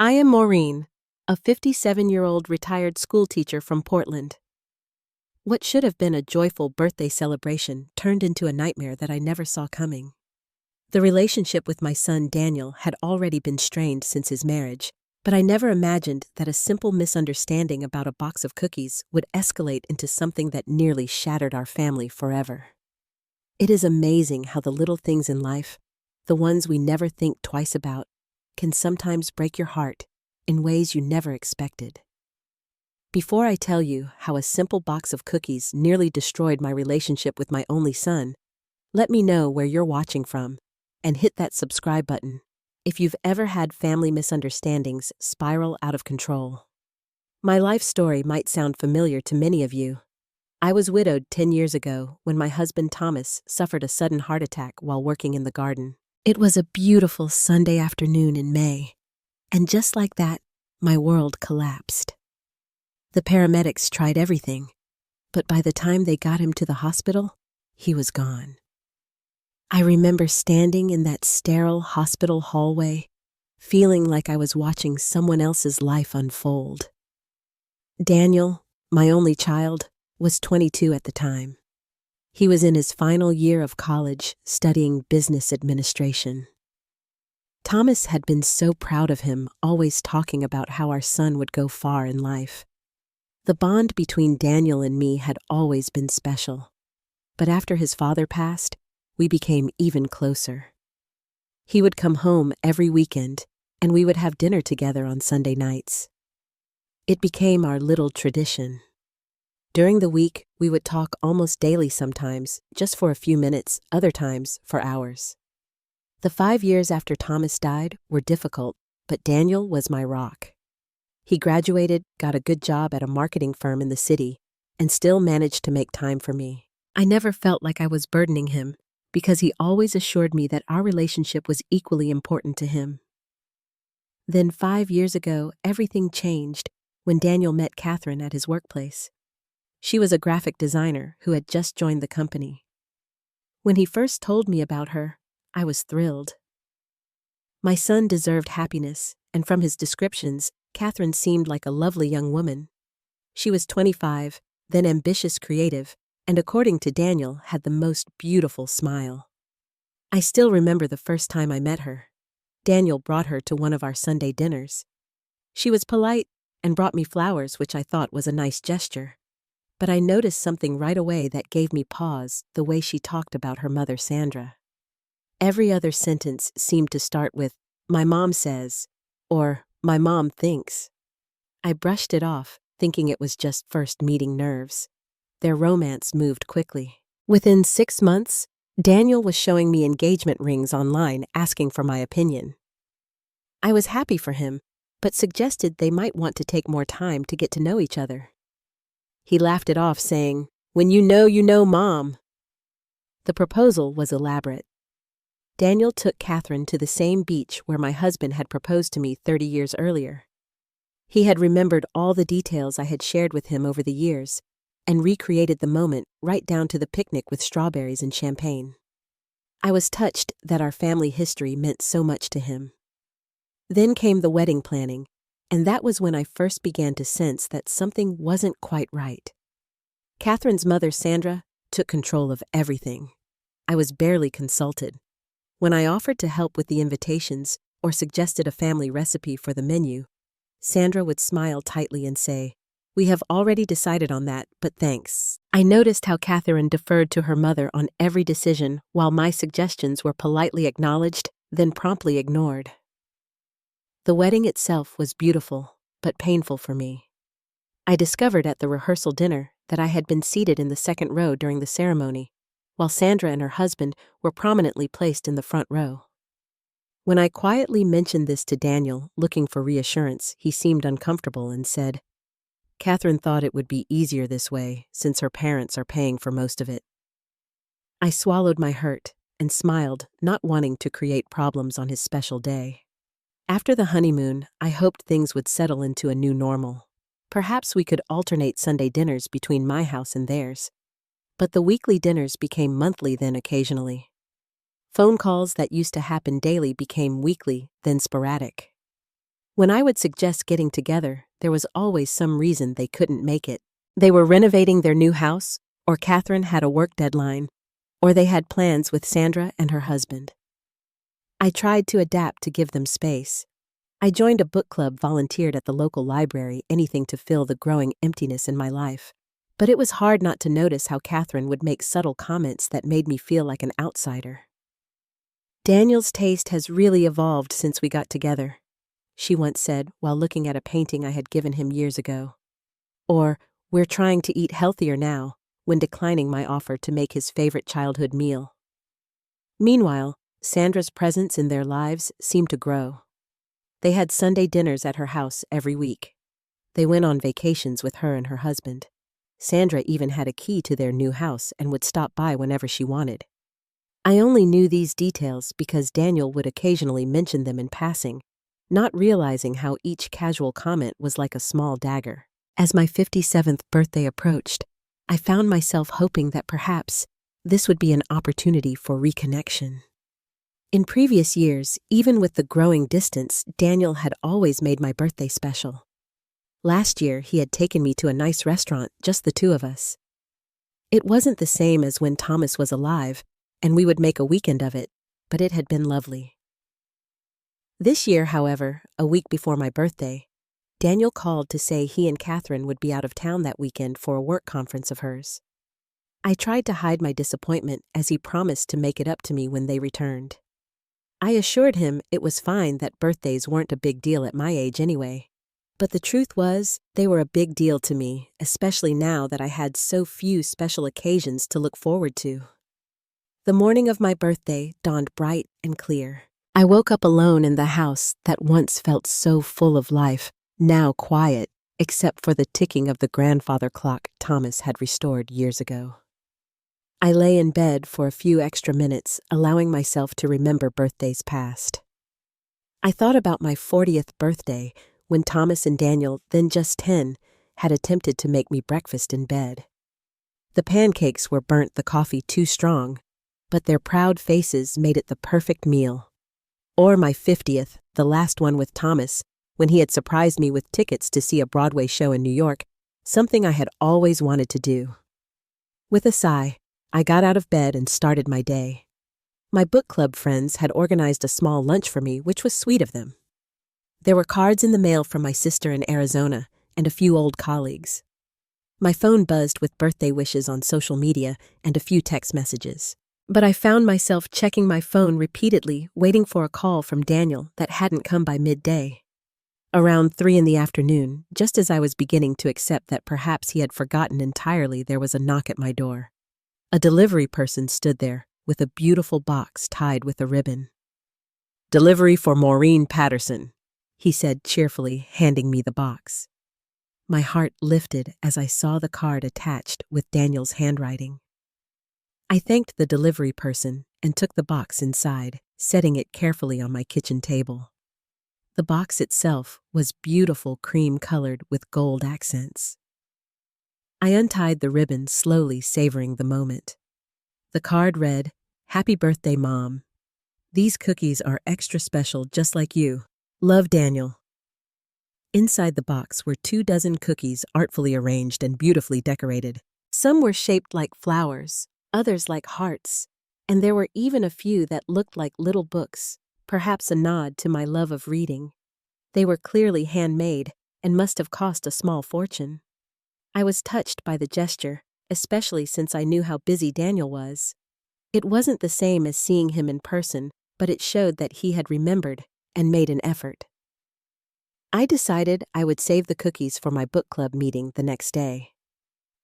I am Maureen, a 57-year-old retired schoolteacher from Portland. What should have been a joyful birthday celebration turned into a nightmare that I never saw coming. The relationship with my son Daniel had already been strained since his marriage, but I never imagined that a simple misunderstanding about a box of cookies would escalate into something that nearly shattered our family forever. It is amazing how the little things in life, the ones we never think twice about, can sometimes break your heart in ways you never expected. Before I tell you how a simple box of cookies nearly destroyed my relationship with my only son, let me know where you're watching from and hit that subscribe button if you've ever had family misunderstandings spiral out of control. My life story might sound familiar to many of you. I was widowed 10 years ago when my husband Thomas suffered a sudden heart attack while working in the garden. It was a beautiful Sunday afternoon in May, and just like that, my world collapsed. The paramedics tried everything, but by the time they got him to the hospital, he was gone. I remember standing in that sterile hospital hallway, feeling like I was watching someone else's life unfold. Daniel, my only child, was 22 at the time. He was in his final year of college, studying business administration. Thomas had been so proud of him, always talking about how our son would go far in life. The bond between Daniel and me had always been special, but after his father passed, we became even closer. He would come home every weekend, and we would have dinner together on Sunday nights. It became our little tradition. During the week, we would talk almost daily sometimes, just for a few minutes, other times for hours. The 5 years after Thomas died were difficult, but Daniel was my rock. He graduated, got a good job at a marketing firm in the city, and still managed to make time for me. I never felt like I was burdening him, because he always assured me that our relationship was equally important to him. Then 5 years ago, everything changed when Daniel met Catherine at his workplace. She was a graphic designer who had just joined the company. When he first told me about her, I was thrilled. My son deserved happiness, and from his descriptions, Catherine seemed like a lovely young woman. She was 25, then ambitious creative, and according to Daniel, had the most beautiful smile. I still remember the first time I met her. Daniel brought her to one of our Sunday dinners. She was polite and brought me flowers, which I thought was a nice gesture. But I noticed something right away that gave me pause, the way she talked about her mother, Sandra. Every other sentence seemed to start with, "My mom says," or "My mom thinks." I brushed it off, thinking it was just first meeting nerves. Their romance moved quickly. Within 6 months, Daniel was showing me engagement rings online, asking for my opinion. I was happy for him, but suggested they might want to take more time to get to know each other. He laughed it off, saying, "When you know, Mom." The proposal was elaborate. Daniel took Catherine to the same beach where my husband had proposed to me 30 years earlier. He had remembered all the details I had shared with him over the years and recreated the moment right down to the picnic with strawberries and champagne. I was touched that our family history meant so much to him. Then came the wedding planning, and that was when I first began to sense that something wasn't quite right. Catherine's mother, Sandra, took control of everything. I was barely consulted. When I offered to help with the invitations or suggested a family recipe for the menu, Sandra would smile tightly and say, "We have already decided on that, but thanks." I noticed how Catherine deferred to her mother on every decision while my suggestions were politely acknowledged, then promptly ignored. The wedding itself was beautiful, but painful for me. I discovered at the rehearsal dinner that I had been seated in the second row during the ceremony, while Sandra and her husband were prominently placed in the front row. When I quietly mentioned this to Daniel, looking for reassurance, he seemed uncomfortable and said, "Catherine thought it would be easier this way, since her parents are paying for most of it." I swallowed my hurt and smiled, not wanting to create problems on his special day. After the honeymoon, I hoped things would settle into a new normal. Perhaps we could alternate Sunday dinners between my house and theirs. But the weekly dinners became monthly, then occasionally. Phone calls that used to happen daily became weekly, then sporadic. When I would suggest getting together, there was always some reason they couldn't make it. They were renovating their new house, or Catherine had a work deadline, or they had plans with Sandra and her husband. I tried to adapt to give them space. I joined a book club, volunteered at the local library, anything to fill the growing emptiness in my life. But it was hard not to notice how Catherine would make subtle comments that made me feel like an outsider. "Daniel's taste has really evolved since we got together," she once said while looking at a painting I had given him years ago. Or, "We're trying to eat healthier now," when declining my offer to make his favorite childhood meal. Meanwhile, Sandra's presence in their lives seemed to grow. They had Sunday dinners at her house every week. They went on vacations with her and her husband. Sandra even had a key to their new house and would stop by whenever she wanted. I only knew these details because Daniel would occasionally mention them in passing, not realizing how each casual comment was like a small dagger. As my 57th birthday approached, I found myself hoping that perhaps this would be an opportunity for reconnection. In previous years, even with the growing distance, Daniel had always made my birthday special. Last year, he had taken me to a nice restaurant, just the two of us. It wasn't the same as when Thomas was alive, and we would make a weekend of it, but it had been lovely. This year, however, a week before my birthday, Daniel called to say he and Catherine would be out of town that weekend for a work conference of hers. I tried to hide my disappointment as he promised to make it up to me when they returned. I assured him it was fine that birthdays weren't a big deal at my age anyway. But the truth was, they were a big deal to me, especially now that I had so few special occasions to look forward to. The morning of my birthday dawned bright and clear. I woke up alone in the house that once felt so full of life, now quiet, except for the ticking of the grandfather clock Thomas had restored years ago. I lay in bed for a few extra minutes, allowing myself to remember birthdays past. I thought about my 40th birthday, when Thomas and Daniel, then just 10, had attempted to make me breakfast in bed. The pancakes were burnt, the coffee too strong, but their proud faces made it the perfect meal. Or my 50th, the last one with Thomas, when he had surprised me with tickets to see a Broadway show in New York, something I had always wanted to do. With a sigh, I got out of bed and started my day. My book club friends had organized a small lunch for me, which was sweet of them. There were cards in the mail from my sister in Arizona and a few old colleagues. My phone buzzed with birthday wishes on social media and a few text messages. But I found myself checking my phone repeatedly, waiting for a call from Daniel that hadn't come by midday. Around 3 in the afternoon, just as I was beginning to accept that perhaps he had forgotten entirely, there was a knock at my door. A delivery person stood there, with a beautiful box tied with a ribbon. "Delivery for Maureen Patterson," he said cheerfully, handing me the box. My heart lifted as I saw the card attached with Daniel's handwriting. I thanked the delivery person and took the box inside, setting it carefully on my kitchen table. The box itself was beautiful, cream-colored with gold accents. I untied the ribbon, slowly savoring the moment. The card read, "Happy birthday, Mom. These cookies are extra special, just like you. Love, Daniel." Inside the box were 24 cookies artfully arranged and beautifully decorated. Some were shaped like flowers, others like hearts, and there were even a few that looked like little books, perhaps a nod to my love of reading. They were clearly handmade and must have cost a small fortune. I was touched by the gesture, especially since I knew how busy Daniel was. It wasn't the same as seeing him in person, but it showed that he had remembered and made an effort. I decided I would save the cookies for my book club meeting the next day.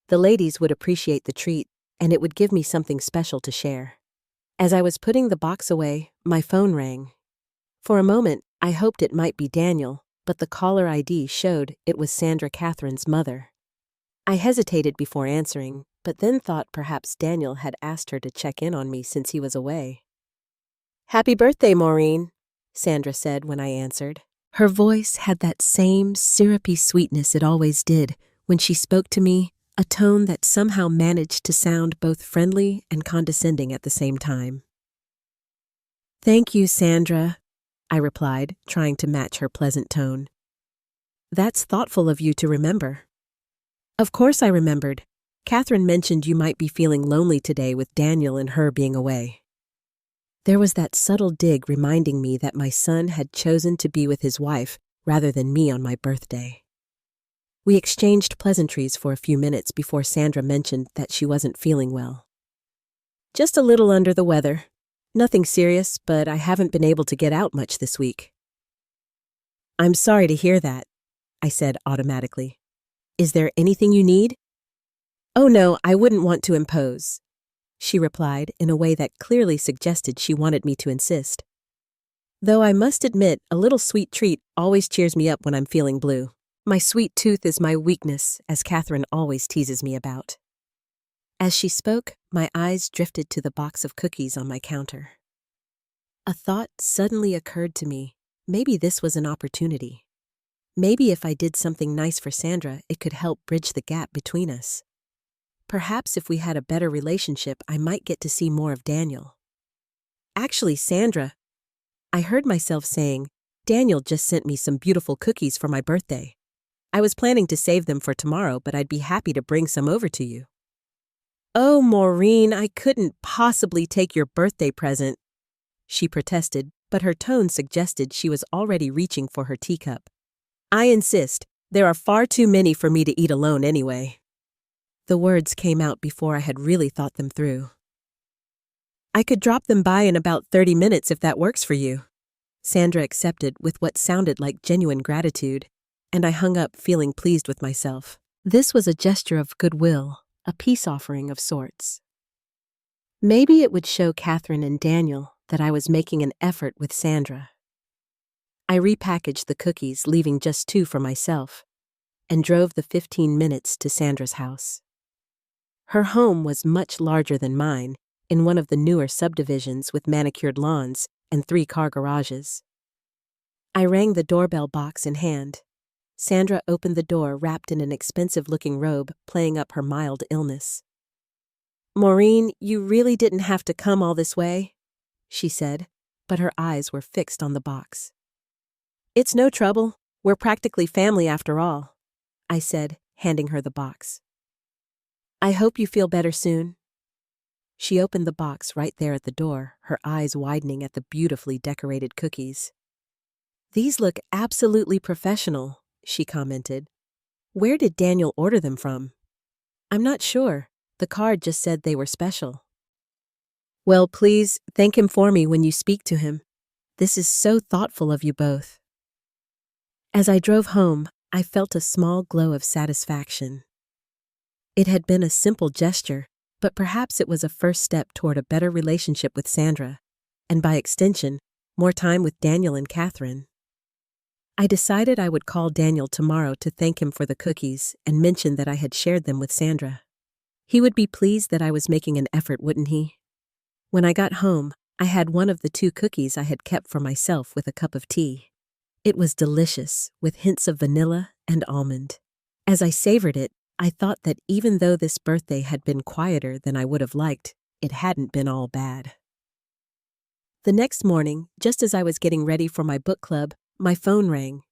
The ladies would appreciate the treat, and it would give me something special to share. As I was putting the box away, my phone rang. For a moment, I hoped it might be Daniel, but the caller ID showed it was Sandra, Catherine's mother. I hesitated before answering, but then thought perhaps Daniel had asked her to check in on me since he was away. "Happy birthday, Maureen," Sandra said when I answered. Her voice had that same syrupy sweetness it always did when she spoke to me, a tone that somehow managed to sound both friendly and condescending at the same time. "Thank you, Sandra. I replied, trying to match her pleasant tone. That's thoughtful of you to remember. Of course I remembered. Catherine mentioned you might be feeling lonely today with Daniel and her being away. There was that subtle dig reminding me that my son had chosen to be with his wife rather than me on my birthday. We exchanged pleasantries for a few minutes before Sandra mentioned that she wasn't feeling well. Just a little under the weather. Nothing serious, but I haven't been able to get out much this week. I'm sorry to hear that, I said automatically. Is there anything you need? Oh no, I wouldn't want to impose, she replied in a way that clearly suggested she wanted me to insist. Though I must admit, a little sweet treat always cheers me up when I'm feeling blue. My sweet tooth is my weakness, as Catherine always teases me about. As she spoke, my eyes drifted to the box of cookies on my counter. A thought suddenly occurred to me. Maybe this was an opportunity. Maybe if I did something nice for Sandra, it could help bridge the gap between us. Perhaps if we had a better relationship, I might get to see more of Daniel. Actually, Sandra, I heard myself saying, Daniel just sent me some beautiful cookies for my birthday. I was planning to save them for tomorrow, but I'd be happy to bring some over to you. Oh, Maureen, I couldn't possibly take your birthday present, she protested, but her tone suggested she was already reaching for her teacup. I insist. There are far too many for me to eat alone anyway. The words came out before I had really thought them through. I could drop them by in about 30 minutes if that works for you. Sandra accepted with what sounded like genuine gratitude, and I hung up feeling pleased with myself. This was a gesture of goodwill, a peace offering of sorts. Maybe it would show Catherine and Daniel that I was making an effort with Sandra. I repackaged the cookies, leaving just 2 for myself, and drove the 15 minutes to Sandra's house. Her home was much larger than mine, in one of the newer subdivisions with manicured lawns and 3-car garages. I rang the doorbell box in hand. Sandra opened the door wrapped in an expensive-looking robe, playing up her mild illness. Maureen, you really didn't have to come all this way, she said, but her eyes were fixed on the box. It's no trouble. We're practically family after all, I said, handing her the box. I hope you feel better soon. She opened the box right there at the door, her eyes widening at the beautifully decorated cookies. These look absolutely professional, she commented. Where did Daniel order them from? I'm not sure. The card just said they were special. Well, please thank him for me when you speak to him. This is so thoughtful of you both. As I drove home, I felt a small glow of satisfaction. It had been a simple gesture, but perhaps it was a first step toward a better relationship with Sandra, and by extension, more time with Daniel and Catherine. I decided I would call Daniel tomorrow to thank him for the cookies and mention that I had shared them with Sandra. He would be pleased that I was making an effort, wouldn't he? When I got home, I had one of the 2 cookies I had kept for myself with a cup of tea. It was delicious, with hints of vanilla and almond. As I savored it, I thought that even though this birthday had been quieter than I would have liked, it hadn't been all bad. The next morning, just as I was getting ready for my book club, my phone rang.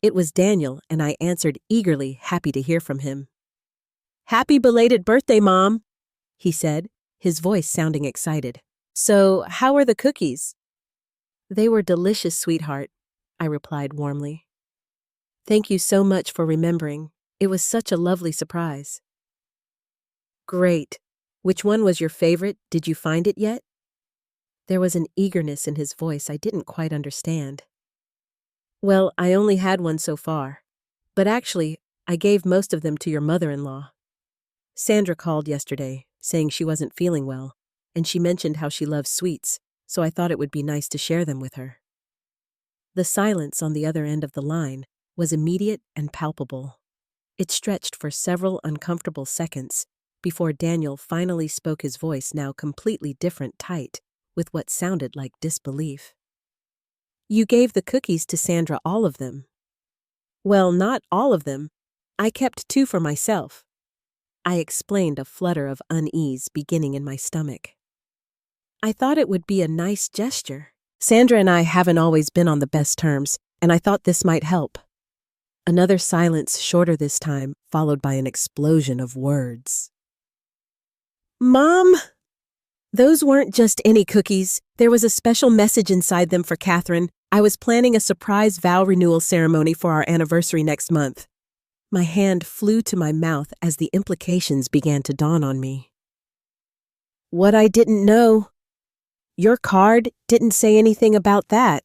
It was Daniel, and I answered eagerly, happy to hear from him. Happy belated birthday, Mom, he said, his voice sounding excited. So, how are the cookies? They were delicious, sweetheart, I replied warmly. Thank you so much for remembering. It was such a lovely surprise. Great. Which one was your favorite? Did you find it yet? There was an eagerness in his voice I didn't quite understand. Well, I only had one so far. But actually, I gave most of them to your mother-in-law. Sandra called yesterday, saying she wasn't feeling well, and she mentioned how she loves sweets, so I thought it would be nice to share them with her. The silence on the other end of the line was immediate and palpable. It stretched for several uncomfortable seconds before Daniel finally spoke, his voice now completely different, tight, with what sounded like disbelief. You gave the cookies to Sandra, all of them. Well, not all of them. I kept 2 for myself. I explained, a flutter of unease beginning in my stomach. I thought it would be a nice gesture, Sandra and I haven't always been on the best terms, and I thought this might help. Another silence, shorter this time, followed by an explosion of words. Mom! Those weren't just any cookies. There was a special message inside them for Catherine. I was planning a surprise vow renewal ceremony for our anniversary next month. My hand flew to my mouth as the implications began to dawn on me. What I didn't know. Your card didn't say anything about that.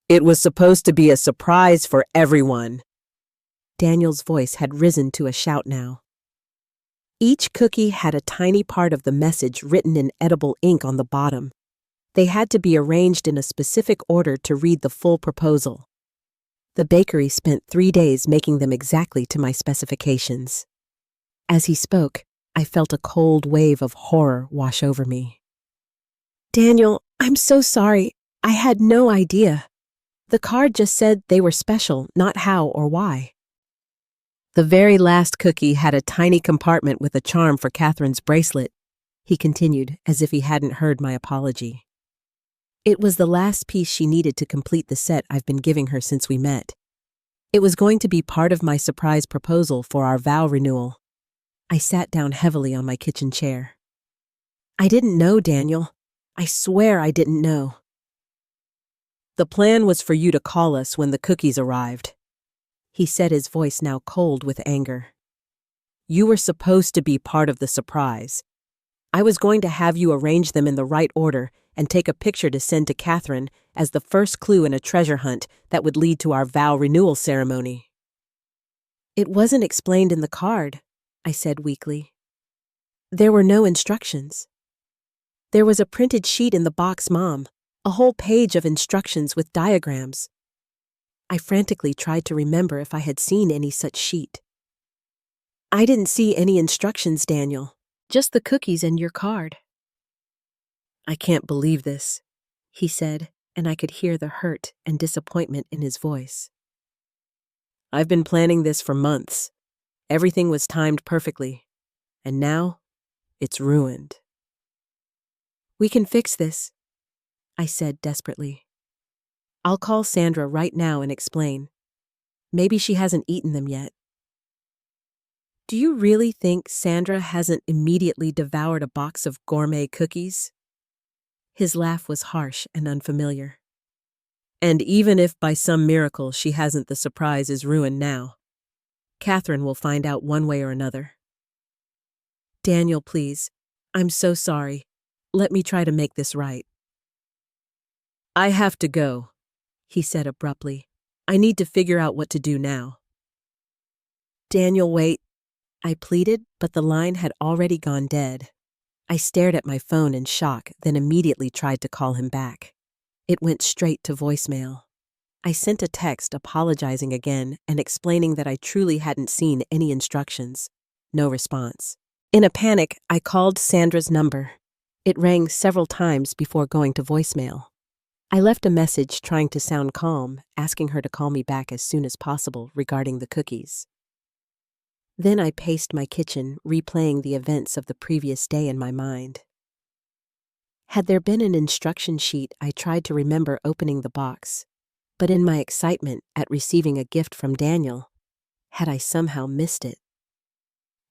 It was supposed to be a surprise for everyone. Daniel's voice had risen to a shout now. Each cookie had a tiny part of the message written in edible ink on the bottom. They had to be arranged in a specific order to read the full proposal. The bakery spent 3 days making them exactly to my specifications. As he spoke, I felt a cold wave of horror wash over me. Daniel, I'm so sorry. I had no idea. The card just said they were special, not how or why. The very last cookie had a tiny compartment with a charm for Catherine's bracelet, he continued, as if he hadn't heard my apology. It was the last piece she needed to complete the set I've been giving her since we met. It was going to be part of my surprise proposal for our vow renewal. I sat down heavily on my kitchen chair. I didn't know, Daniel. I swear I didn't know. The plan was for you to call us when the cookies arrived. He said, his voice now cold with anger. You were supposed to be part of the surprise. I was going to have you arrange them in the right order and take a picture to send to Catherine as the first clue in a treasure hunt that would lead to our vow renewal ceremony. It wasn't explained in the card, I said weakly. There were no instructions. There was a printed sheet in the box, Mom, a whole page of instructions with diagrams. I frantically tried to remember if I had seen any such sheet. I didn't see any instructions, Daniel, just the cookies and your card. I can't believe this, he said, and I could hear the hurt and disappointment in his voice. I've been planning this for months. Everything was timed perfectly, and now it's ruined. We can fix this, I said desperately. I'll call Sandra right now and explain. Maybe she hasn't eaten them yet. Do you really think Sandra hasn't immediately devoured a box of gourmet cookies? His laugh was harsh and unfamiliar. And even if by some miracle she hasn't, the surprise is ruined now. Catherine will find out one way or another. Daniel, please. I'm so sorry. Let me try to make this right. I have to go, he said abruptly. I need to figure out what to do now. Daniel, wait, I pleaded, but the line had already gone dead. I stared at my phone in shock, then immediately tried to call him back. It went straight to voicemail. I sent a text apologizing again and explaining that I truly hadn't seen any instructions. No response. In a panic, I called Sandra's number. It rang several times before going to voicemail. I left a message trying to sound calm, asking her to call me back as soon as possible regarding the cookies. Then I paced my kitchen, replaying the events of the previous day in my mind. Had there been an instruction sheet, I tried to remember opening the box, but in my excitement at receiving a gift from Daniel, had I somehow missed it?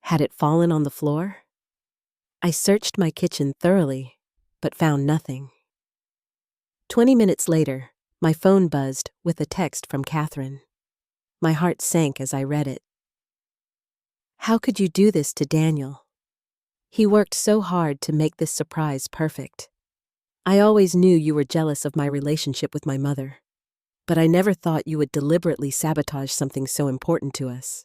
Had it fallen on the floor? I searched my kitchen thoroughly, but found nothing. 20 minutes later, my phone buzzed with a text from Catherine. My heart sank as I read it. How could you do this to Daniel? He worked so hard to make this surprise perfect. I always knew you were jealous of my relationship with my mother, but I never thought you would deliberately sabotage something so important to us.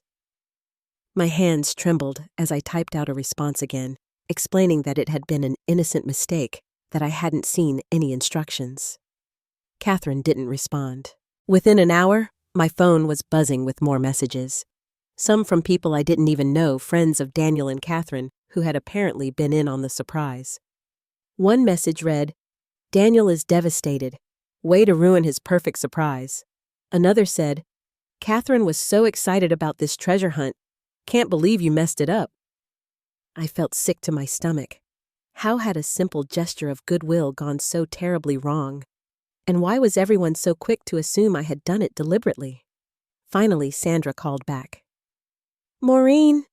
My hands trembled as I typed out a response again, explaining that it had been an innocent mistake, that I hadn't seen any instructions. Catherine didn't respond. Within an hour, my phone was buzzing with more messages. Some from people I didn't even know, friends of Daniel and Catherine, who had apparently been in on the surprise. One message read, "Daniel is devastated. Way to ruin his perfect surprise." Another said, "Catherine was so excited about this treasure hunt. Can't believe you messed it up." I felt sick to my stomach. How had a simple gesture of goodwill gone so terribly wrong? And why was everyone so quick to assume I had done it deliberately? Finally, Sandra called back. "Maureen,"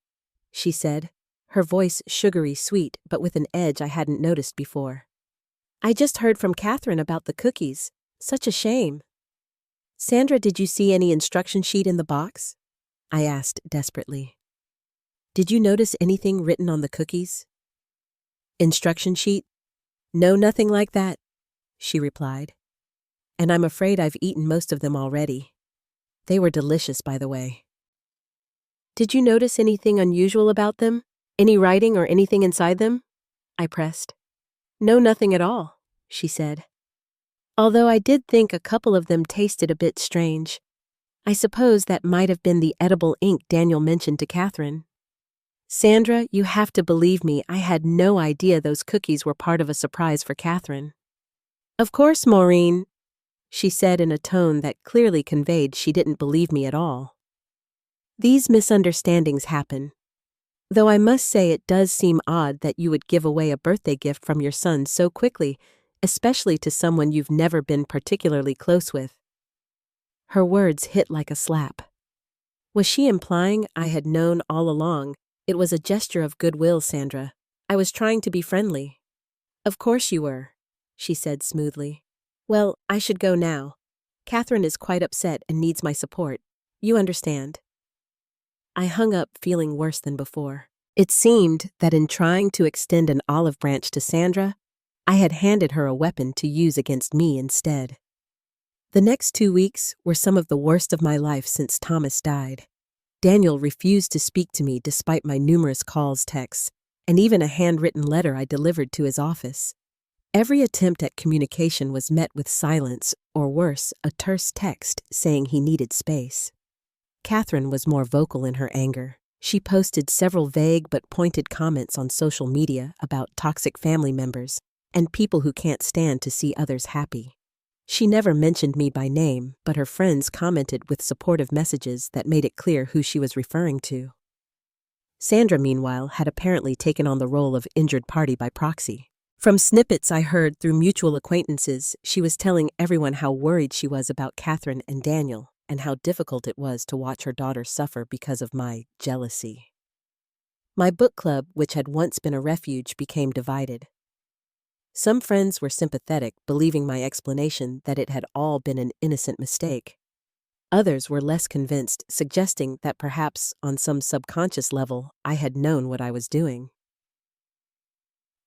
she said, her voice sugary sweet but with an edge I hadn't noticed before. "I just heard from Catherine about the cookies. Such a shame." "Sandra, did you see any instruction sheet in the box?" I asked desperately. "Did you notice anything written on the cookies?" "Instruction sheet? No, nothing like that," she replied. "And I'm afraid I've eaten most of them already. They were delicious, by the way." "Did you notice anything unusual about them? Any writing or anything inside them?" I pressed. "No, nothing at all," she said. "Although I did think a couple of them tasted a bit strange. I suppose that might have been the edible ink Daniel mentioned to Catherine." "Sandra, you have to believe me, I had no idea those cookies were part of a surprise for Catherine." "Of course, Maureen," she said in a tone that clearly conveyed she didn't believe me at all. "These misunderstandings happen. Though I must say it does seem odd that you would give away a birthday gift from your son so quickly, especially to someone you've never been particularly close with." Her words hit like a slap. Was she implying I had known all along? It was a gesture of goodwill, Sandra. I was trying to be friendly. "Of course you were," she said smoothly. "Well, I should go now. Catherine is quite upset and needs my support. You understand." I hung up feeling worse than before. It seemed that in trying to extend an olive branch to Sandra, I had handed her a weapon to use against me instead. The next 2 weeks were some of the worst of my life since Thomas died. Daniel refused to speak to me despite my numerous calls, texts, and even a handwritten letter I delivered to his office. Every attempt at communication was met with silence, or worse, a terse text saying he needed space. Catherine was more vocal in her anger. She posted several vague but pointed comments on social media about toxic family members and people who can't stand to see others happy. She never mentioned me by name, but her friends commented with supportive messages that made it clear who she was referring to. Sandra, meanwhile, had apparently taken on the role of injured party by proxy. From snippets I heard through mutual acquaintances, she was telling everyone how worried she was about Catherine and Daniel, and how difficult it was to watch her daughter suffer because of my jealousy. My book club, which had once been a refuge, became divided. Some friends were sympathetic, believing my explanation that it had all been an innocent mistake. Others were less convinced, suggesting that perhaps, on some subconscious level, I had known what I was doing.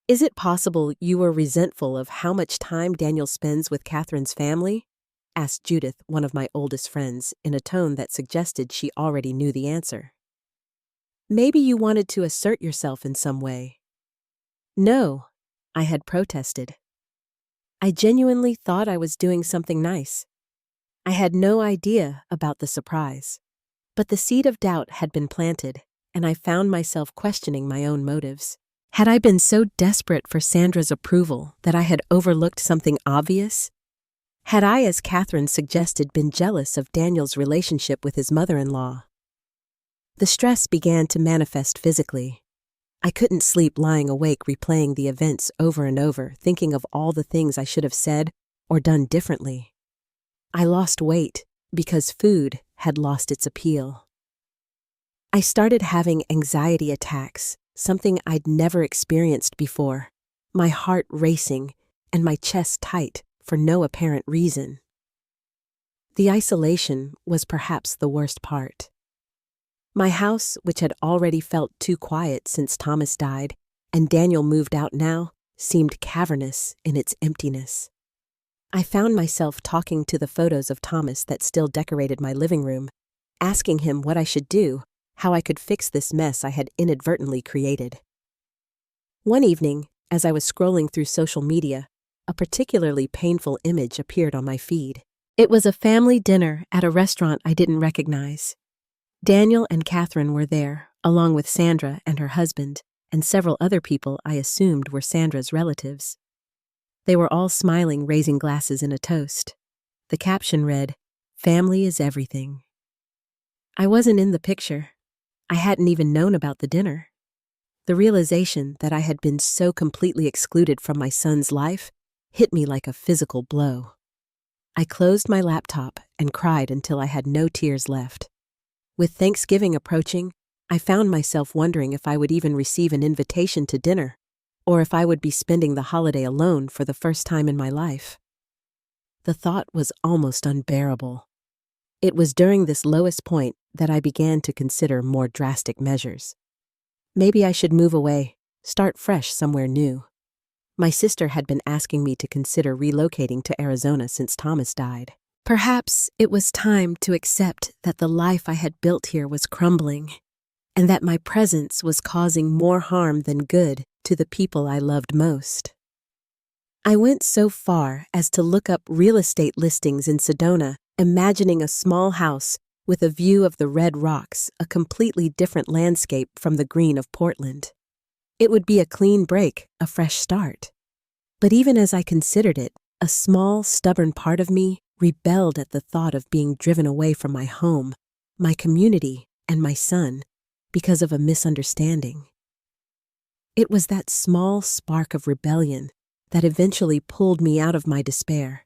"Is it possible you were resentful of how much time Daniel spends with Catherine's family?" asked Judith, one of my oldest friends, in a tone that suggested she already knew the answer. "Maybe you wanted to assert yourself in some way." "No," I had protested. "I genuinely thought I was doing something nice. I had no idea about the surprise." But the seed of doubt had been planted, and I found myself questioning my own motives. Had I been so desperate for Sandra's approval that I had overlooked something obvious? Had I, as Catherine suggested, been jealous of Daniel's relationship with his mother-in-law? The stress began to manifest physically. I couldn't sleep lying awake replaying the events over and over, thinking of all the things I should have said or done differently. I lost weight because food had lost its appeal. I started having anxiety attacks, something I'd never experienced before, my heart racing and my chest tight for no apparent reason. The isolation was perhaps the worst part. My house, which had already felt too quiet since Thomas died and Daniel moved out now, seemed cavernous in its emptiness. I found myself talking to the photos of Thomas that still decorated my living room, asking him what I should do, how I could fix this mess I had inadvertently created. One evening, as I was scrolling through social media, a particularly painful image appeared on my feed. It was a family dinner at a restaurant I didn't recognize. Daniel and Catherine were there, along with Sandra and her husband, and several other people I assumed were Sandra's relatives. They were all smiling, raising glasses in a toast. The caption read, "Family is everything." I wasn't in the picture. I hadn't even known about the dinner. The realization that I had been so completely excluded from my son's life hit me like a physical blow. I closed my laptop and cried until I had no tears left. With Thanksgiving approaching, I found myself wondering if I would even receive an invitation to dinner, or if I would be spending the holiday alone for the first time in my life. The thought was almost unbearable. It was during this lowest point that I began to consider more drastic measures. Maybe I should move away, start fresh somewhere new. My sister had been asking me to consider relocating to Arizona since Thomas died. Perhaps it was time to accept that the life I had built here was crumbling, and that my presence was causing more harm than good to the people I loved most. I went so far as to look up real estate listings in Sedona, imagining a small house with a view of the red rocks, a completely different landscape from the green of Portland. It would be a clean break, a fresh start. But even as I considered it, a small, stubborn part of me rebelled at the thought of being driven away from my home, my community, and my son because of a misunderstanding. It was that small spark of rebellion that eventually pulled me out of my despair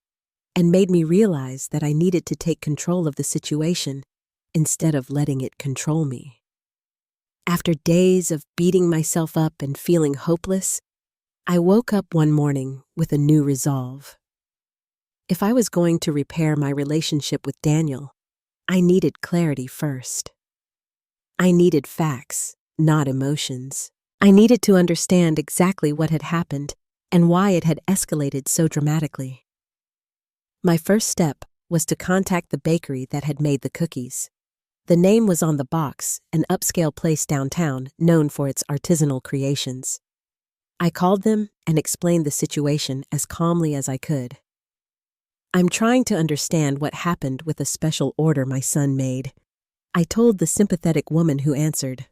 and made me realize that I needed to take control of the situation instead of letting it control me. After days of beating myself up and feeling hopeless, I woke up one morning with a new resolve. If I was going to repair my relationship with Daniel, I needed clarity first. I needed facts, not emotions. I needed to understand exactly what had happened and why it had escalated so dramatically. My first step was to contact the bakery that had made the cookies. The name was on the box, an upscale place downtown known for its artisanal creations. I called them and explained the situation as calmly as I could. "I'm trying to understand what happened with a special order my son made," I told the sympathetic woman who answered.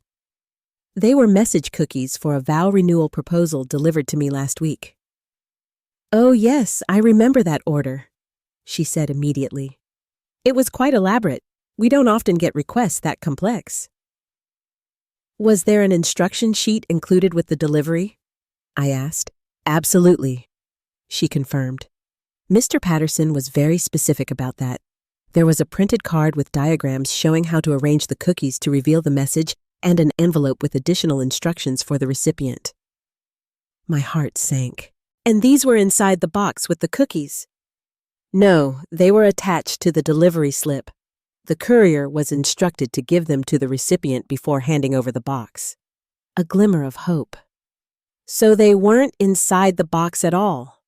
"They were message cookies for a vow renewal proposal delivered to me last week." "Oh yes, I remember that order," she said immediately. "It was quite elaborate. We don't often get requests that complex." "Was there an instruction sheet included with the delivery?" I asked. "Absolutely," she confirmed. Mr. Patterson was very specific about that. There was a printed card with diagrams showing how to arrange the cookies to reveal the message and an envelope with additional instructions for the recipient. My heart sank. "And these were inside the box with the cookies?" "No, they were attached to the delivery slip. The courier was instructed to give them to the recipient before handing over the box." A glimmer of hope. "So they weren't inside the box at all?"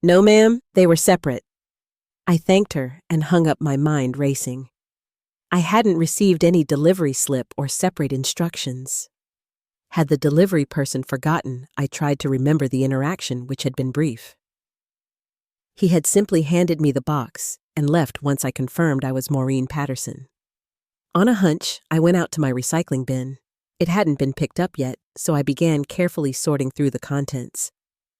"No, ma'am, they were separate." I thanked her and hung up, my mind racing. I hadn't received any delivery slip or separate instructions. Had the delivery person forgotten, I tried to remember the interaction, which had been brief. He had simply handed me the box and left once I confirmed I was Maureen Patterson. On a hunch, I went out to my recycling bin. It hadn't been picked up yet, so I began carefully sorting through the contents.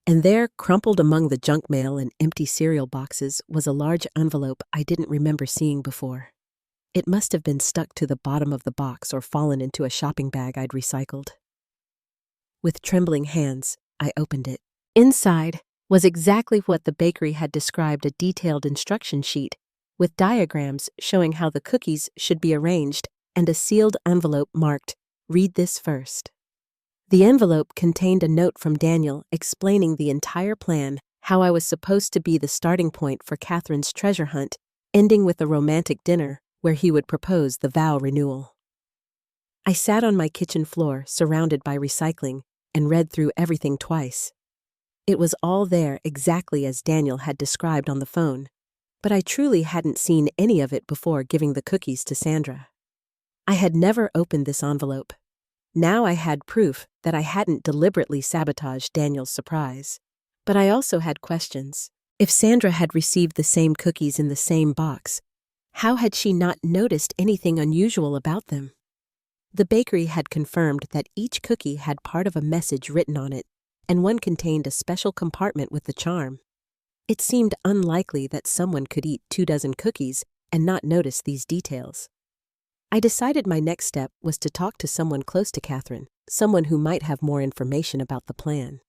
And there, crumpled among the junk mail and empty cereal boxes, was a large envelope I didn't remember seeing before. It must have been stuck to the bottom of the box or fallen into a shopping bag I'd recycled. With trembling hands, I opened it. Inside was exactly what the bakery had described, a detailed instruction sheet with diagrams showing how the cookies should be arranged and a sealed envelope marked, "Read this first." The envelope contained a note from Daniel explaining the entire plan, how I was supposed to be the starting point for Catherine's treasure hunt, ending with a romantic dinner where he would propose the vow renewal. I sat on my kitchen floor, surrounded by recycling, and read through everything twice. It was all there exactly as Daniel had described on the phone, but I truly hadn't seen any of it before giving the cookies to Sandra. I had never opened this envelope. Now I had proof that I hadn't deliberately sabotaged Daniel's surprise. But I also had questions. If Sandra had received the same cookies in the same box, how had she not noticed anything unusual about them? The bakery had confirmed that each cookie had part of a message written on it, and one contained a special compartment with the charm. It seemed unlikely that someone could eat 24 cookies and not notice these details. I decided my next step was to talk to someone close to Catherine, someone who might have more information about the plan.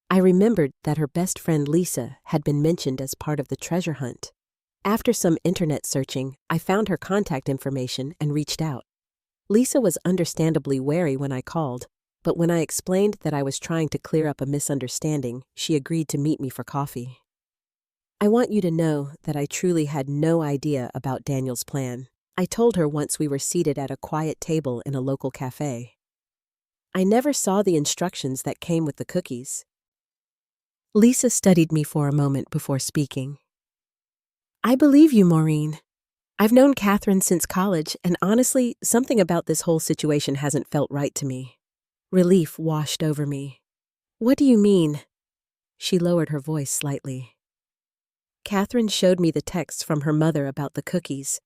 I remembered that her best friend Lisa had been mentioned as part of the treasure hunt. After some internet searching, I found her contact information and reached out. Lisa was understandably wary when I called, but when I explained that I was trying to clear up a misunderstanding, she agreed to meet me for coffee. I want you to know that I truly had no idea about Daniel's plan. I told her once we were seated at a quiet table in a local cafe. I never saw the instructions that came with the cookies. Lisa studied me for a moment before speaking. I believe you, Maureen. I've known Catherine since college, and honestly, something about this whole situation hasn't felt right to me. Relief washed over me. What do you mean? She lowered her voice slightly. Catherine showed me the texts from her mother about the cookies.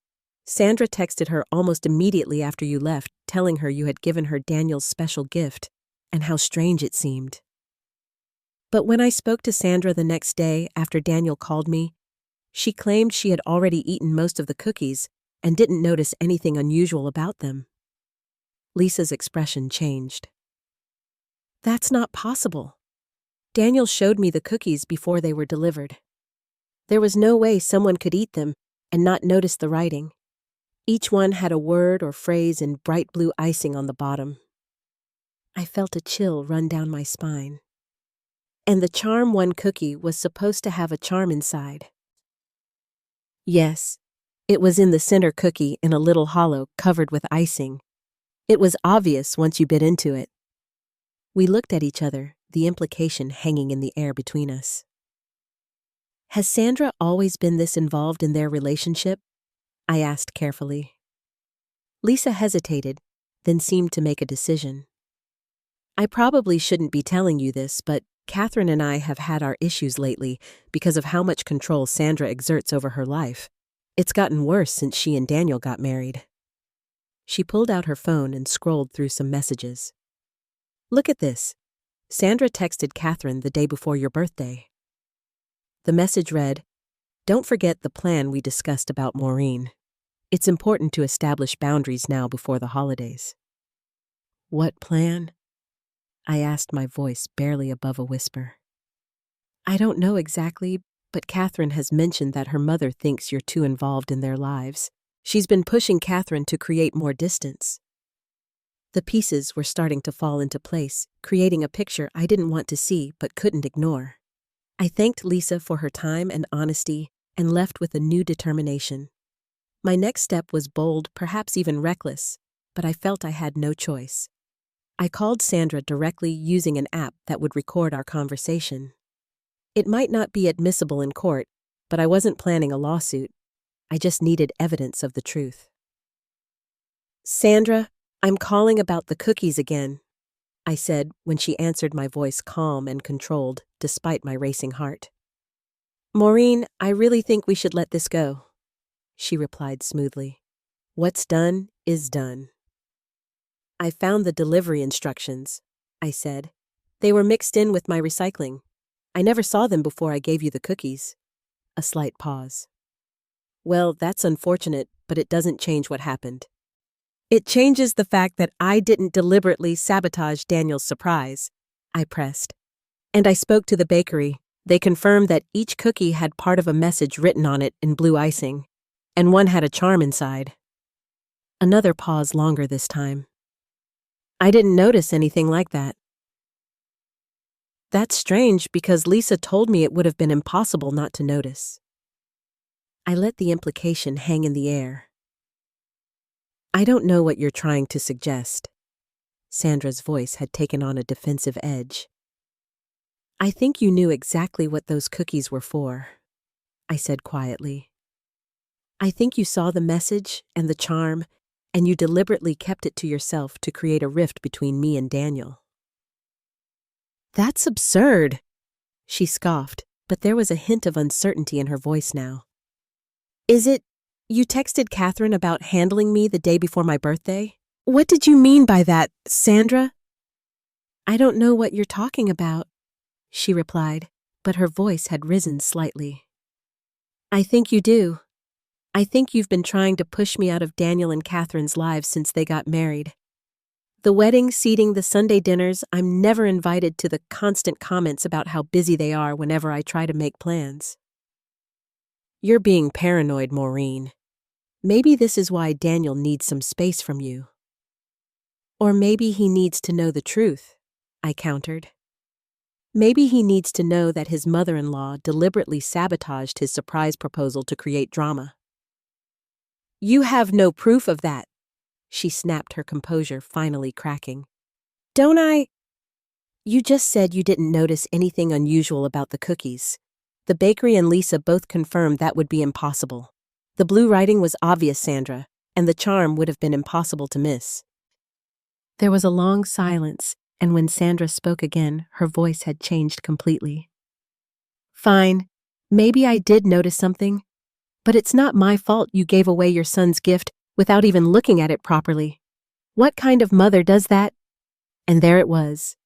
Sandra texted her almost immediately after you left, telling her you had given her Daniel's special gift, and how strange it seemed. But when I spoke to Sandra the next day after Daniel called me, she claimed she had already eaten most of the cookies and didn't notice anything unusual about them. Lisa's expression changed. That's not possible. Daniel showed me the cookies before they were delivered. There was no way someone could eat them and not notice the writing. Each one had a word or phrase in bright blue icing on the bottom. I felt a chill run down my spine. And the charm one cookie was supposed to have a charm inside. Yes, it was in the center cookie in a little hollow covered with icing. It was obvious once you bit into it. We looked at each other, the implication hanging in the air between us. Has Sandra always been this involved in their relationship? I asked carefully. Lisa hesitated, then seemed to make a decision. I probably shouldn't be telling you this, but Catherine and I have had our issues lately because of how much control Sandra exerts over her life. It's gotten worse since she and Daniel got married. She pulled out her phone and scrolled through some messages. Look at this. Sandra texted Catherine the day before your birthday. The message read, "Don't forget the plan we discussed about Maureen. It's important to establish boundaries now before the holidays." What plan? I asked, my voice barely above a whisper. I don't know exactly, but Catherine has mentioned that her mother thinks you're too involved in their lives. She's been pushing Catherine to create more distance. The pieces were starting to fall into place, creating a picture I didn't want to see but couldn't ignore. I thanked Lisa for her time and honesty and left with a new determination. My next step was bold, perhaps even reckless, but I felt I had no choice. I called Sandra directly using an app that would record our conversation. It might not be admissible in court, but I wasn't planning a lawsuit. I just needed evidence of the truth. Sandra, I'm calling about the cookies again, I said when she answered, my voice calm and controlled despite my racing heart. Maureen, I really think we should let this go, she replied smoothly. What's done is done. I found the delivery instructions, I said. They were mixed in with my recycling. I never saw them before I gave you the cookies. A slight pause. Well, that's unfortunate, but it doesn't change what happened. It changes the fact that I didn't deliberately sabotage Daniel's surprise, I pressed. And I spoke to the bakery. They confirmed that each cookie had part of a message written on it in blue icing, and one had a charm inside. Another pause longer this time. I didn't notice anything like that. That's strange because Lisa told me it would have been impossible not to notice. I let the implication hang in the air. I don't know what you're trying to suggest. Sandra's voice had taken on a defensive edge. I think you knew exactly what those cookies were for, I said quietly. I think you saw the message and the charm, and you deliberately kept it to yourself to create a rift between me and Daniel. That's absurd, she scoffed, but there was a hint of uncertainty in her voice now. Is it, you texted Catherine about handling me the day before my birthday? What did you mean by that, Sandra? I don't know what you're talking about, she replied, but her voice had risen slightly. I think you do. I think you've been trying to push me out of Daniel and Catherine's lives since they got married. The wedding, seating, the Sunday dinners, I'm never invited to the constant comments about how busy they are whenever I try to make plans. You're being paranoid, Maureen. Maybe this is why Daniel needs some space from you. Or maybe he needs to know the truth, I countered. Maybe he needs to know that his mother-in-law deliberately sabotaged his surprise proposal to create drama. You have no proof of that, she snapped, her composure finally cracking. Don't I? You just said you didn't notice anything unusual about the cookies. The bakery and Lisa both confirmed that would be impossible. The blue writing was obvious, Sandra, and the charm would have been impossible to miss. There was a long silence, and when Sandra spoke again, her voice had changed completely. Fine, maybe I did notice something, but it's not my fault you gave away your son's gift without even looking at it properly. What kind of mother does that? And there it was,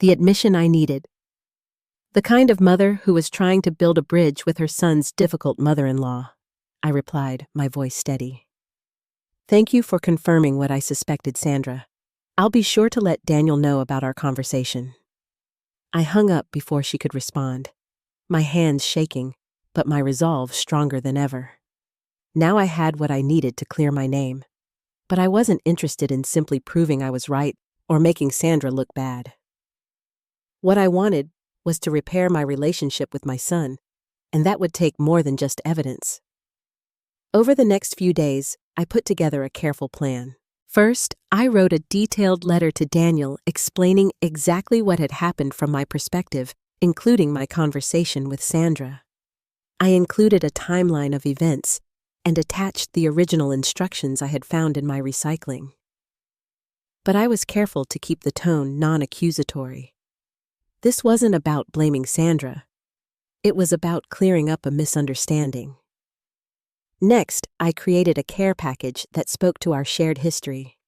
the admission I needed. The kind of mother who was trying to build a bridge with her son's difficult mother-in-law, I replied, my voice steady. Thank you for confirming what I suspected, Sandra. I'll be sure to let Daniel know about our conversation. I hung up before she could respond, my hands shaking, but my resolve stronger than ever. Now I had what I needed to clear my name, but I wasn't interested in simply proving I was right or making Sandra look bad. What I wanted was to repair my relationship with my son, and that would take more than just evidence. Over the next few days, I put together a careful plan. First, I wrote a detailed letter to Daniel explaining exactly what had happened from my perspective, including my conversation with Sandra. I included a timeline of events and attached the original instructions I had found in my recycling. But I was careful to keep the tone non-accusatory. This wasn't about blaming Sandra. It was about clearing up a misunderstanding. Next, I created a care package that spoke to our shared history.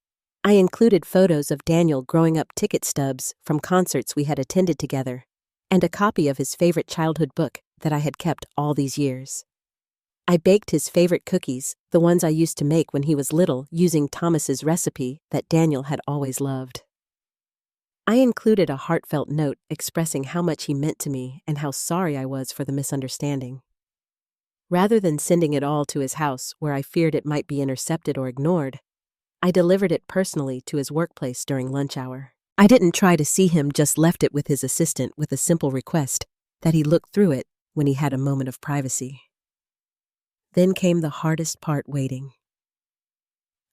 I included photos of Daniel growing up, ticket stubs from concerts we had attended together, and a copy of his favorite childhood book that I had kept all these years. I baked his favorite cookies, the ones I used to make when he was little, using Thomas's recipe that Daniel had always loved. I included a heartfelt note expressing how much he meant to me and how sorry I was for the misunderstanding. Rather than sending it all to his house where I feared it might be intercepted or ignored, I delivered it personally to his workplace during lunch hour. I didn't try to see him, just left it with his assistant with a simple request that he look through it when he had a moment of privacy. Then came the hardest part, waiting.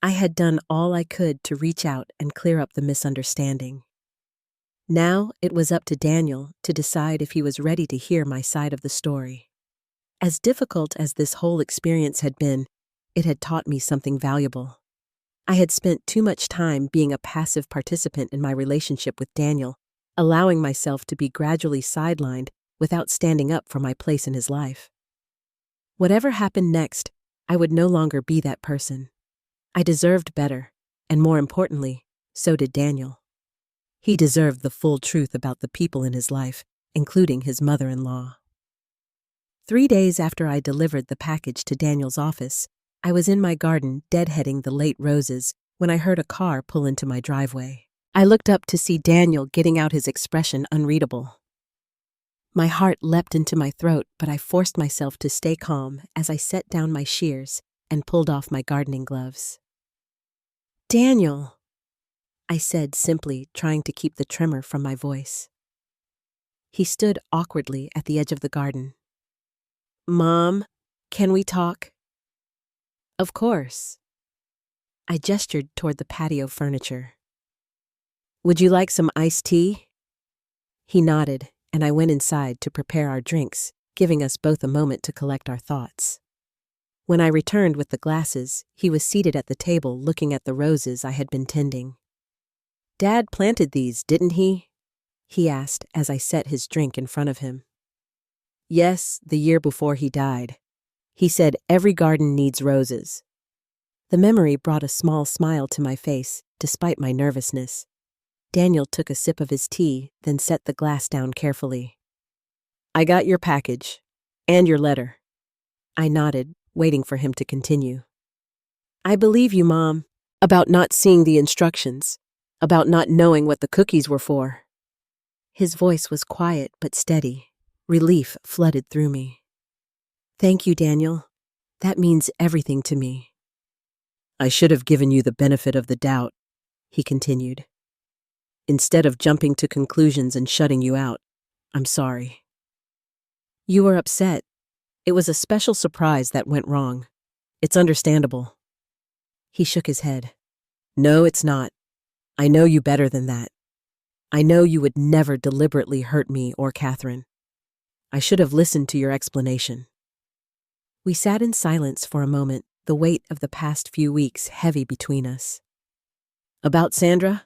I had done all I could to reach out and clear up the misunderstanding. Now it was up to Daniel to decide if he was ready to hear my side of the story. As difficult as this whole experience had been, it had taught me something valuable. I had spent too much time being a passive participant in my relationship with Daniel, allowing myself to be gradually sidelined without standing up for my place in his life. Whatever happened next, I would no longer be that person. I deserved better, and more importantly, so did Daniel. He deserved the full truth about the people in his life, including his mother-in-law. 3 days after I delivered the package to Daniel's office, I was in my garden deadheading the late roses when I heard a car pull into my driveway. I looked up to see Daniel getting out, his expression unreadable. My heart leapt into my throat, but I forced myself to stay calm as I set down my shears and pulled off my gardening gloves. Daniel, I said simply, trying to keep the tremor from my voice. He stood awkwardly at the edge of the garden. Mom, can we talk? Of course. I gestured toward the patio furniture. Would you like some iced tea? He nodded, and I went inside to prepare our drinks, giving us both a moment to collect our thoughts. When I returned with the glasses, he was seated at the table looking at the roses I had been tending. Dad planted these, didn't he? He asked as I set his drink in front of him. Yes, the year before he died. He said every garden needs roses. The memory brought a small smile to my face, despite my nervousness. Daniel took a sip of his tea, then set the glass down carefully. I got your package. And your letter. I nodded, waiting for him to continue. I believe you, Mom, about not seeing the instructions, about not knowing what the cookies were for. His voice was quiet but steady. Relief flooded through me. Thank you, Daniel. That means everything to me. I should have given you the benefit of the doubt, he continued. Instead of jumping to conclusions and shutting you out, I'm sorry. You were upset. It was a special surprise that went wrong. It's understandable. He shook his head. No, it's not. I know you better than that. I know you would never deliberately hurt me or Catherine. I should have listened to your explanation. We sat in silence for a moment, the weight of the past few weeks heavy between us. About Sandra?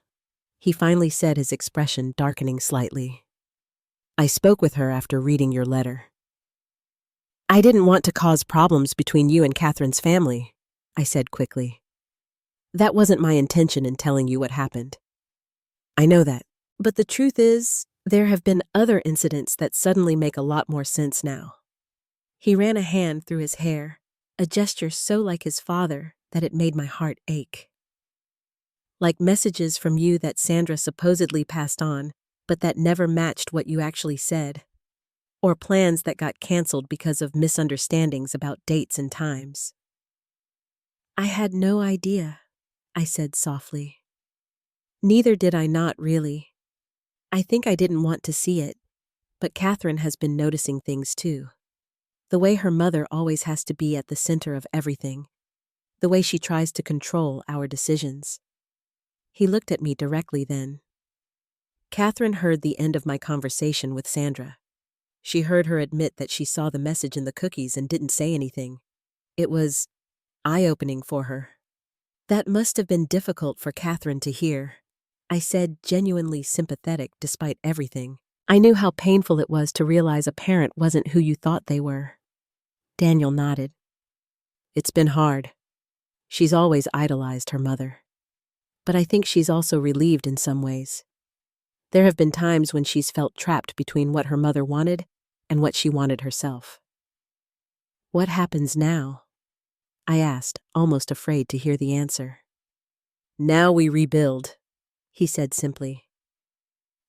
He finally said, his expression darkening slightly. I spoke with her after reading your letter. I didn't want to cause problems between you and Catherine's family, I said quickly. That wasn't my intention in telling you what happened. I know that, but the truth is, there have been other incidents that suddenly make a lot more sense now. He ran a hand through his hair, a gesture so like his father that it made my heart ache. Like messages from you that Sandra supposedly passed on, but that never matched what you actually said. Or plans that got canceled because of misunderstandings about dates and times. I had no idea, I said softly. Neither did I, not really. I think I didn't want to see it, but Catherine has been noticing things too. The way her mother always has to be at the center of everything. The way she tries to control our decisions. He looked at me directly then. Catherine heard the end of my conversation with Sandra. She heard her admit that she saw the message in the cookies and didn't say anything. It was eye-opening for her. That must have been difficult for Catherine to hear. I said, genuinely sympathetic despite everything. I knew how painful it was to realize a parent wasn't who you thought they were. Daniel nodded. It's been hard. She's always idolized her mother. But I think she's also relieved in some ways. There have been times when she's felt trapped between what her mother wanted and what she wanted herself. What happens now? I asked, almost afraid to hear the answer. Now we rebuild, he said simply.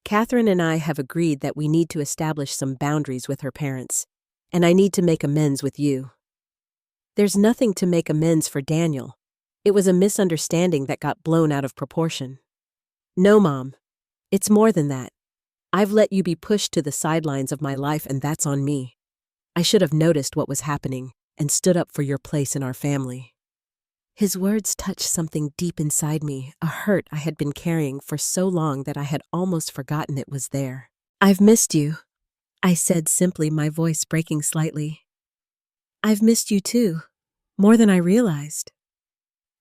Catherine and I have agreed that we need to establish some boundaries with her parents, and I need to make amends with you. There's nothing to make amends for Daniel. It was a misunderstanding that got blown out of proportion. No, Mom. It's more than that. I've let you be pushed to the sidelines of my life, and that's on me. I should have noticed what was happening and stood up for your place in our family. His words touched something deep inside me, a hurt I had been carrying for so long that I had almost forgotten it was there. I've missed you, I said simply, my voice breaking slightly. I've missed you too, more than I realized.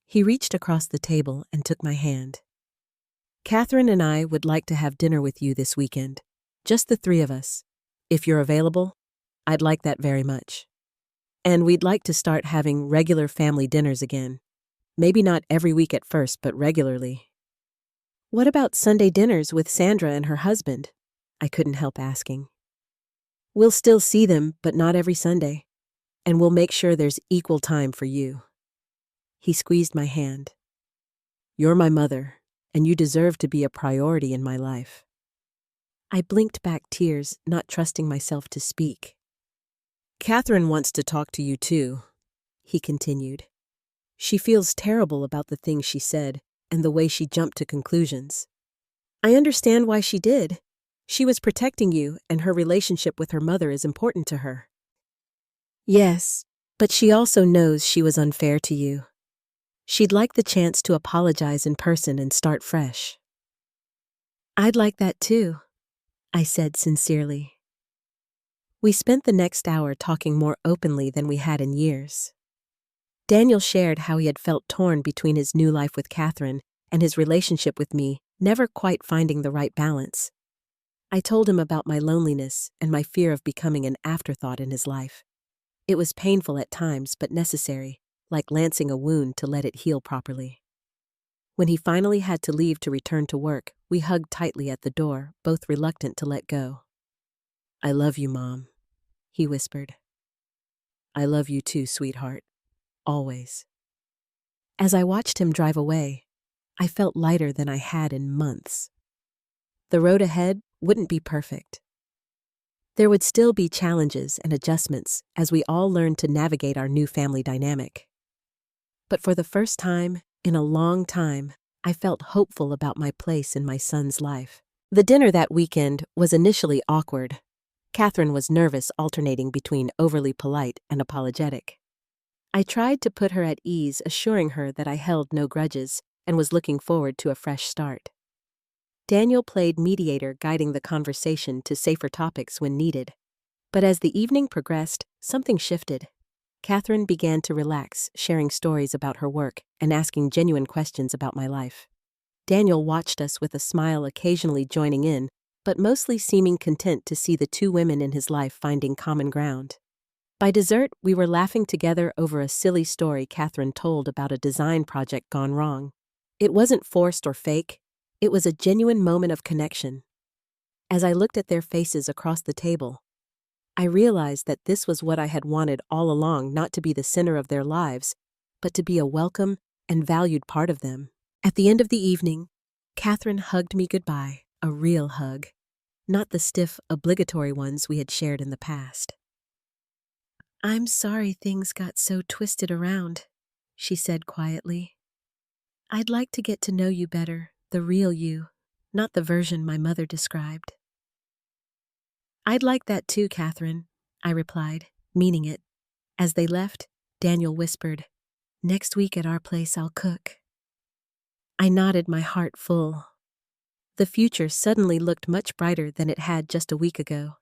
He reached across the table and took my hand. Catherine and I would like to have dinner with you this weekend, just the three of us. If you're available, I'd like that very much. And we'd like to start having regular family dinners again. Maybe not every week at first, but regularly. What about Sunday dinners with Sandra and her husband? I couldn't help asking. We'll still see them, but not every Sunday. And we'll make sure there's equal time for you. He squeezed my hand. You're my mother, and you deserve to be a priority in my life. I blinked back tears, not trusting myself to speak. Catherine wants to talk to you too, he continued. She feels terrible about the things she said and the way she jumped to conclusions. I understand why she did. She was protecting you, and her relationship with her mother is important to her. Yes, but she also knows she was unfair to you. She'd like the chance to apologize in person and start fresh. I'd like that too, I said sincerely. We spent the next hour talking more openly than we had in years. Daniel shared how he had felt torn between his new life with Catherine and his relationship with me, never quite finding the right balance. I told him about my loneliness and my fear of becoming an afterthought in his life. It was painful at times, but necessary, like lancing a wound to let it heal properly. When he finally had to leave to return to work, we hugged tightly at the door, both reluctant to let go. I love you, Mom, he whispered. I love you too, sweetheart. always. As I watched him drive away, I felt lighter than I had in months. The road ahead wouldn't be perfect. There would still be challenges and adjustments as we all learned to navigate our new family dynamic. But for the first time in a long time, I felt hopeful about my place in my son's life. The dinner that weekend was initially awkward. Catherine was nervous, alternating between overly polite and apologetic. I tried to put her at ease, assuring her that I held no grudges and was looking forward to a fresh start. Daniel played mediator, guiding the conversation to safer topics when needed. But as the evening progressed, something shifted. Catherine began to relax, sharing stories about her work and asking genuine questions about my life. Daniel watched us with a smile, occasionally joining in, but mostly seeming content to see the two women in his life finding common ground. By dessert, we were laughing together over a silly story Catherine told about a design project gone wrong. It wasn't forced or fake. It was a genuine moment of connection. As I looked at their faces across the table, I realized that this was what I had wanted all along, not to be the center of their lives, but to be a welcome and valued part of them. At the end of the evening, Catherine hugged me goodbye, a real hug, not the stiff, obligatory ones we had shared in the past. "I'm sorry things got so twisted around," she said quietly. "I'd like to get to know you better, the real you, not the version my mother described." "I'd like that too, Catherine," I replied, meaning it. As they left, Daniel whispered, "Next week at our place I'll cook." I nodded, my heart full. The future suddenly looked much brighter than it had just a week ago.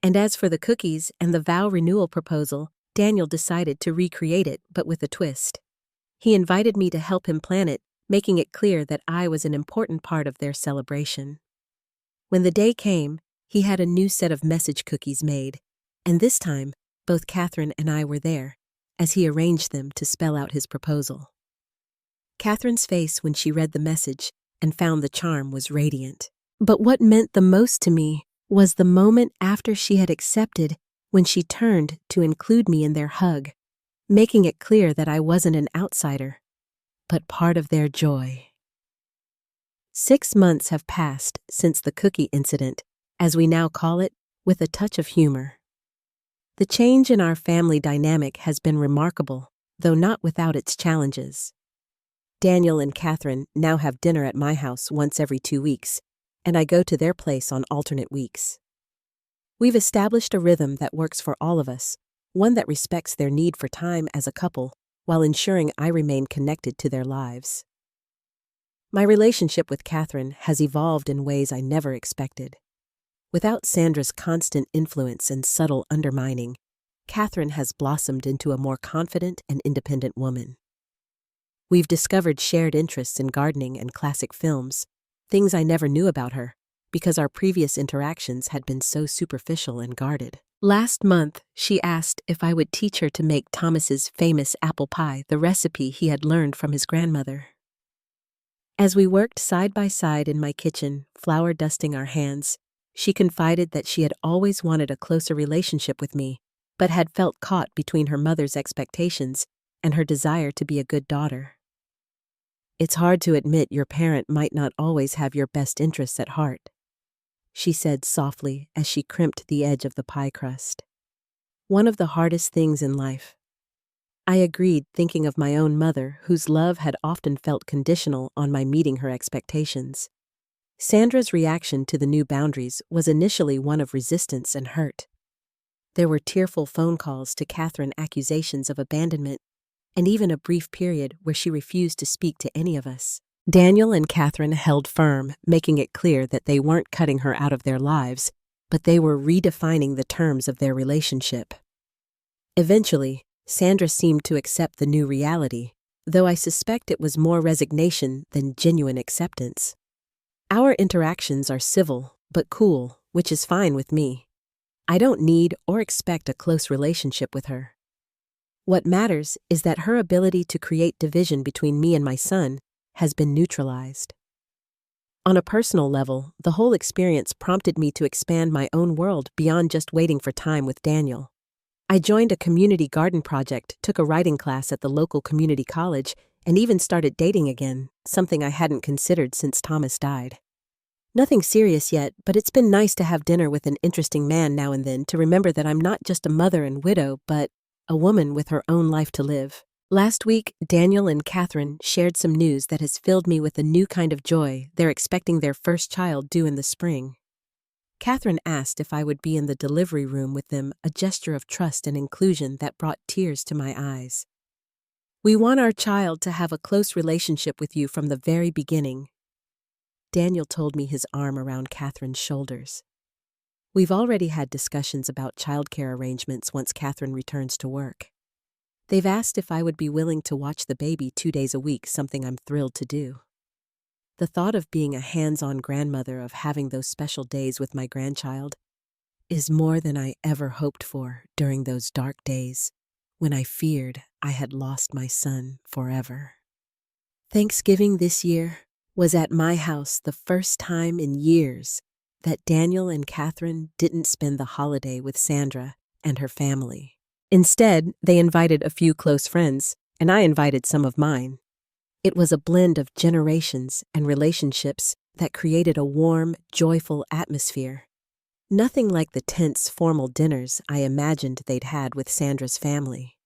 And as for the cookies and the vow renewal proposal, Daniel decided to recreate it, but with a twist. He invited me to help him plan it, making it clear that I was an important part of their celebration. When the day came, he had a new set of message cookies made, and this time, both Catherine and I were there, as he arranged them to spell out his proposal. Catherine's face when she read the message and found the charm was radiant. But what meant the most to me was the moment after she had accepted, when she turned to include me in their hug, making it clear that I wasn't an outsider, but part of their joy. 6 months have passed since the cookie incident, as we now call it, with a touch of humor. The change in our family dynamic has been remarkable, though not without its challenges. Daniel and Catherine now have dinner at my house once every 2 weeks, and I go to their place on alternate weeks. We've established a rhythm that works for all of us, one that respects their need for time as a couple, while ensuring I remain connected to their lives. My relationship with Catherine has evolved in ways I never expected. Without Sandra's constant influence and subtle undermining, Catherine has blossomed into a more confident and independent woman. We've discovered shared interests in gardening and classic films, things I never knew about her, because our previous interactions had been so superficial and guarded. Last month, she asked if I would teach her to make Thomas's famous apple pie, the recipe he had learned from his grandmother. As we worked side by side in my kitchen, flour dusting our hands, she confided that she had always wanted a closer relationship with me, but had felt caught between her mother's expectations and her desire to be a good daughter. "It's hard to admit your parent might not always have your best interests at heart," she said softly as she crimped the edge of the pie crust. "One of the hardest things in life." I agreed, thinking of my own mother, whose love had often felt conditional on my meeting her expectations. Sandra's reaction to the new boundaries was initially one of resistance and hurt. There were tearful phone calls to Catherine, accusations of abandonment, and even a brief period where she refused to speak to any of us. Daniel and Catherine held firm, making it clear that they weren't cutting her out of their lives, but they were redefining the terms of their relationship. Eventually, Sandra seemed to accept the new reality, though I suspect it was more resignation than genuine acceptance. Our interactions are civil, but cool, which is fine with me. I don't need or expect a close relationship with her. What matters is that her ability to create division between me and my son has been neutralized. On a personal level, the whole experience prompted me to expand my own world beyond just waiting for time with Daniel. I joined a community garden project, took a writing class at the local community college, and even started dating again, something I hadn't considered since Thomas died. Nothing serious yet, but it's been nice to have dinner with an interesting man now and then to remember that I'm not just a mother and widow, but a woman with her own life to live. Last week, Daniel and Catherine shared some news that has filled me with a new kind of joy. They're expecting their first child due in the spring. Catherine asked if I would be in the delivery room with them, a gesture of trust and inclusion that brought tears to my eyes. "We want our child to have a close relationship with you from the very beginning." Daniel told me, his arm around Catherine's shoulders. "We've already had discussions about childcare arrangements once Catherine returns to work. They've asked if I would be willing to watch the baby 2 days a week, something I'm thrilled to do." The thought of being a hands-on grandmother, of having those special days with my grandchild, is more than I ever hoped for during those dark days when I feared I had lost my son forever. Thanksgiving this year was at my house, the first time in years that Daniel and Catherine didn't spend the holiday with Sandra and her family. Instead, they invited a few close friends, and I invited some of mine. It was a blend of generations and relationships that created a warm, joyful atmosphere. Nothing like the tense, formal dinners I imagined they'd had with Sandra's family.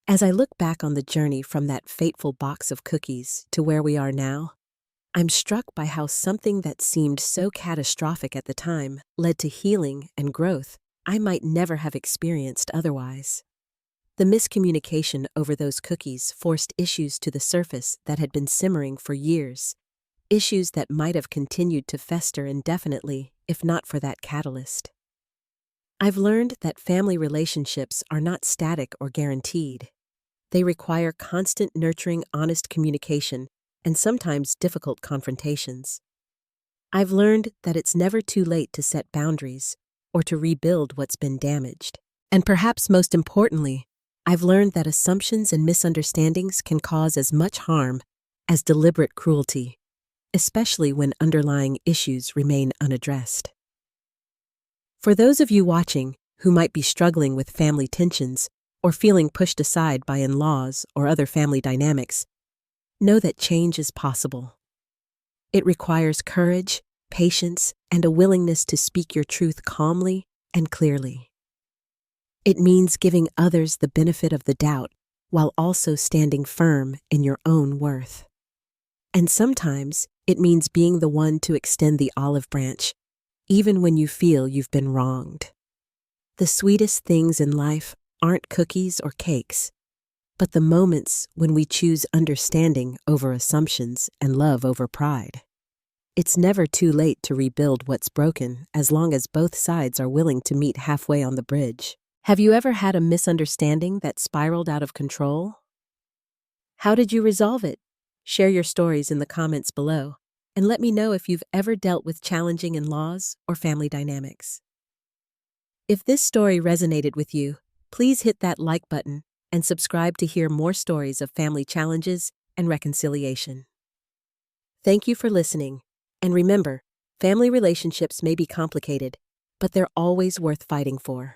As I look back on the journey from that fateful box of cookies to where we are now, I'm struck by how something that seemed so catastrophic at the time led to healing and growth I might never have experienced otherwise. The miscommunication over those cookies forced issues to the surface that had been simmering for years, issues that might have continued to fester indefinitely if not for that catalyst. I've learned that family relationships are not static or guaranteed. They require constant nurturing, honest communication, and sometimes difficult confrontations. I've learned that it's never too late to set boundaries or to rebuild what's been damaged. And perhaps most importantly, I've learned that assumptions and misunderstandings can cause as much harm as deliberate cruelty, especially when underlying issues remain unaddressed. For those of you watching who might be struggling with family tensions or feeling pushed aside by in-laws or other family dynamics, know that change is possible. It requires courage, patience, and a willingness to speak your truth calmly and clearly. It means giving others the benefit of the doubt while also standing firm in your own worth. And sometimes it means being the one to extend the olive branch, even when you feel you've been wronged. The sweetest things in life aren't cookies or cakes, but the moments when we choose understanding over assumptions and love over pride. It's never too late to rebuild what's broken, as long as both sides are willing to meet halfway on the bridge. Have you ever had a misunderstanding that spiraled out of control? How did you resolve it? Share your stories in the comments below, and let me know if you've ever dealt with challenging in-laws or family dynamics. If this story resonated with you, please hit that like button and subscribe to hear more stories of family challenges and reconciliation. Thank you for listening, and remember, family relationships may be complicated, but they're always worth fighting for.